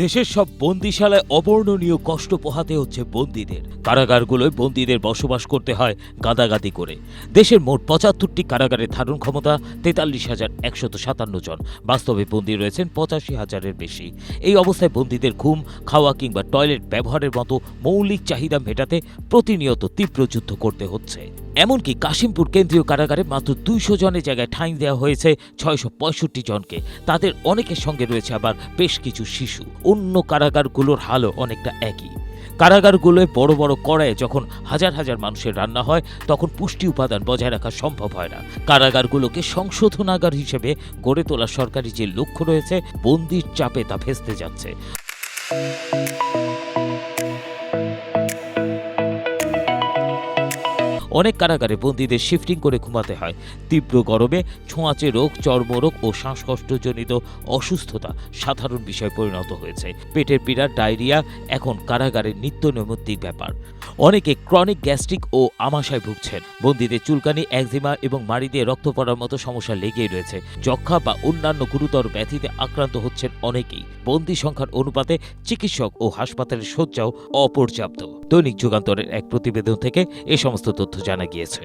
দেশের সব বন্দিশালায় অবর্ণনীয় কষ্ট পোহাতে হচ্ছে বন্দীদের। কারাগারগুলোয় বন্দীদের বসবাস করতে হয় গাদাগাদি করে। দেশের মোট ৭৫টি কারাগারের ধারণ ক্ষমতা ৪৩,১৫৭ জন। বাস্তবে বন্দী রয়েছেন ৮৫,০০০-এর বেশি। এই অবস্থায় বন্দীদের ঘুম, খাওয়া কিংবা টয়লেট ব্যবহারের মতো মৌলিক চাহিদা মেটাতে প্রতিনিয়ত তীব্র যুদ্ধ করতে হচ্ছে। এমনকি কাশিমপুর কেন্দ্রীয় কারাগারে মাত্র ২০০ জনের জায়গায় ঠাঁই দেওয়া হয়েছে ৬৬৫ জনকে। তাদের অনেকের সঙ্গে রয়েছে আবার বেশ কিছু শিশু। অন্য কারাগারগুলোর হালও অনেকটা একই। কারাগারগুলোয় বড় বড় কড়াইয়ে যখন হাজার হাজার মানুষের রান্না হয়, তখন পুষ্টি উপাদান বজায় রাখা সম্ভব হয় না। কারাগারগুলোকে সংশোধনাগার হিসেবে গড়ে তোলার সরকারি যে লক্ষ্য রয়েছে, বন্দির চাপে তা ভেস্তে যাচ্ছে। অনেক কারাগারে বন্দীদের শিফটিং করে ঘুমাতে হয়। তীব্র গরমে ছোঁয়াচে রোগ, চর্মরোগ ও শ্বাসকষ্টজনিত অসুস্থতা সাধারণ বিষয় পরিণত হয়েছে। পেটের পীড়া, ডায়রিয়া এখন কারাগারের নিত্য নৈমিত্তিক ব্যাপার। অনেকে ক্রনিক গ্যাস্ট্রিক ও আমাশায় ভুগছেন। বন্দীদের চুলকানি, একজিমা এবং মাড়ি দিয়ে রক্ত পড়ার মতো সমস্যা লেগেই রয়েছে। যক্ষ্মা বা অন্যান্য গুরুতর ব্যাধিতে আক্রান্ত হচ্ছেন অনেকেই। বন্দী সংখ্যার অনুপাতে চিকিৎসক ও হাসপাতালের শয্যাও অপর্যাপ্ত। দৈনিক যুগান্তরের এক প্রতিবেদন থেকে এ সমস্ত তথ্য জানা গিয়েছে।